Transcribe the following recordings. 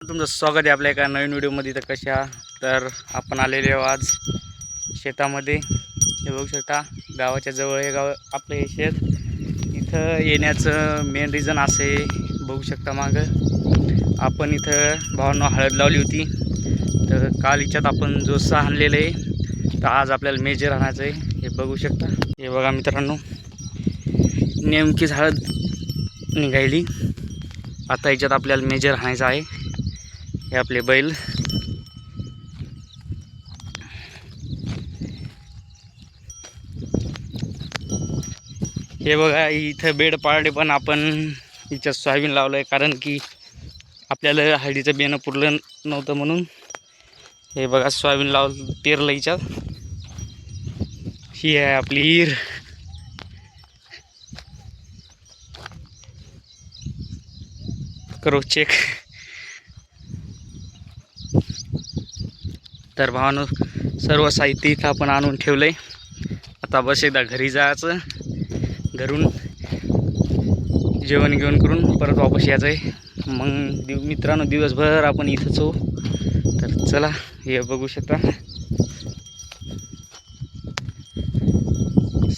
तुमचं स्वागत आहे आपल्या एका नवीन व्हिडिओमध्ये. तर कशा तर आपण आलेले आहोत आज शेतामध्ये. हे बघू शकता, गावाच्या जवळ हे गाव आपलं हे शेत. इथं येण्याचं मेन रिझन असे बघू शकता, मागं आपण इथं भावांना हळद लावली होती. तर काल हिच्यात आपण जोसा आणलेलं आहे, तर आज आपल्याला मेजर आणायचं आहे. हे बघू शकता, हे बघा मित्रांनो, नेमकीच हळद निघाली. आता याच्यात आपल्याला मेजर आणायचं आहे. हे आपले बैल, हे बघा इथं बेड पाडले, पण आपण हिच्यात सोयाबीन लावलं आहे, कारण की आपल्याला हळदीचं बियाणं पुरलं नव्हतं म्हणून. हे बघा सोयाबीन पेरलं हिच्यात. ही आहे आपली ईर. करो चेक. तर भावानं सर्व साहित्य इथं आपण आणून ठेवलंय. आता बस एकदा घरी जायचं, घरून जेवण घेऊन करून परत वापस यायचं आहे. मग मित्रांनो दिवसभर आपण इथंच हो. तर चला, हे बघू शकता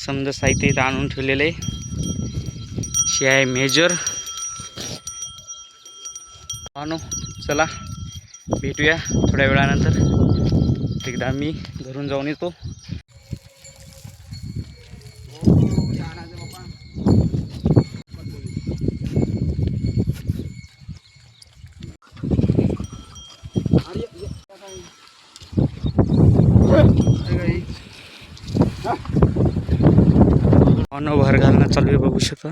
समजा साहित्य इथं आणून ठेवलेलं आहे. हे आहे मेजर. भावानो चला भेटूया थोड्या वेळानंतर. एकदा मी घरून जाऊन येतो. भर घालणं चालू आहे, बघू शकता.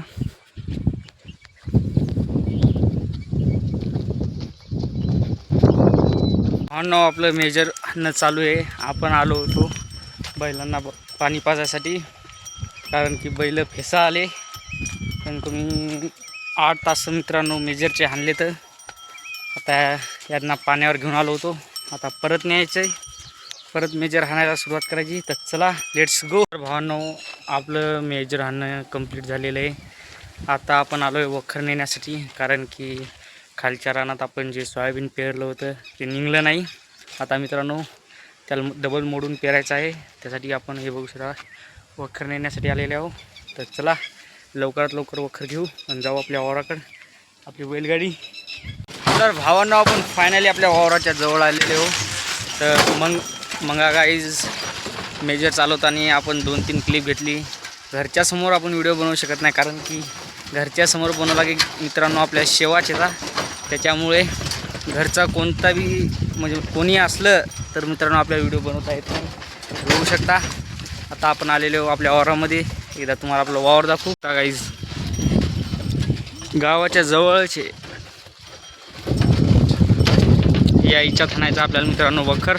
आपलं मेजर आणणं चालू आहे. आपण आलो होतो बैलांना पाणी पाजायसाठी, कारण की बैल फेसा आले. पण तुम्ही 8 तास मित्रांनो मेजरचे आणले. तर आता यांना पाण्यावर घेऊन आलो होतो. आता परत न्यायचं आहे, परत मेजर हाणायला सुरुवात करायची. तर चला लेट्स गो. भावांनो आपलं मेजर हाणणं कंप्लीट झालेलं आहे. आता आपण आलो आहे वखर नेण्यासाठी, कारण की खालच्या रानात आपण जे सोयाबीन पेरलं होतं ते निघलं नाही. आता मित्रांनो त्याला डबल मोडून पेरायचं आहे. त्यासाठी आपण हे बघू शकता वखर नेण्यासाठी आलेले आहो. तर चला लवकरात लवकर वखर घेऊ आणि जाऊ आपल्या वावराकडे, आपली बैलगाडी. तर भावांनो आपण फायनली आपल्या वावराच्या जवळ आलेले हो. तर मग गाईज मेजर चालवताना आपण 2-3 क्लिप घेतली. घरच्या समोर आपण व्हिडिओ बनवू शकत नाही, कारण की घरच्या समोर बनवला की मित्रांनो आपल्या शेवाच येतात. त्याच्यामुळे घरचा कोणता बी म्हणजे कोणी असलं तर मित्रांनो आपल्या व्हिडिओ बनवता येत नाही. बघू शकता आता आपण आलेलो आपल्या वावरामध्ये. एकदा तुम्हाला आपलं वावर दाखवू गाईज. गावाच्या जवळचे या इच्छात आणायचं आपल्याला मित्रांनो वखर.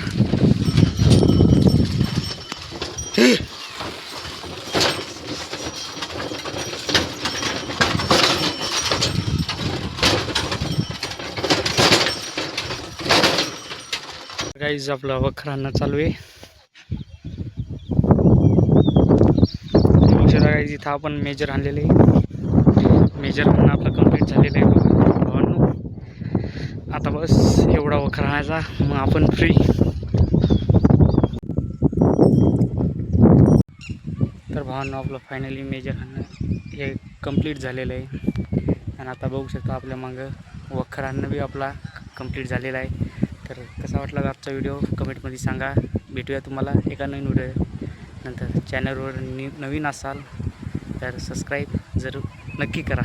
गाईज आपला वखर आणणं चालू आहे. गाईज इथं आपण मेजर आणलेले आहे. मेजर आणणं आपलं कंप्लीट झालेलं आहे भावांनो. आता बस एवढा वखर आणायचा, मग आपण फ्री. तर भावांनो आपलं फायनली मेजर आणणं हे कंप्लीट झालेलं आहे. आणि आता बघू शकता आपल्या मागं वखर आणणं बी आपला कंप्लीट झालेला आहे. तर कसा वाटला आजचा व्हिडिओ कमेंटमध्ये सांगा. भेटूया तुम्हाला एका नवीन व्हिडिओ नंतर. चॅनलवर नवीन असाल तर सबस्क्राईब जरूर नक्की करा.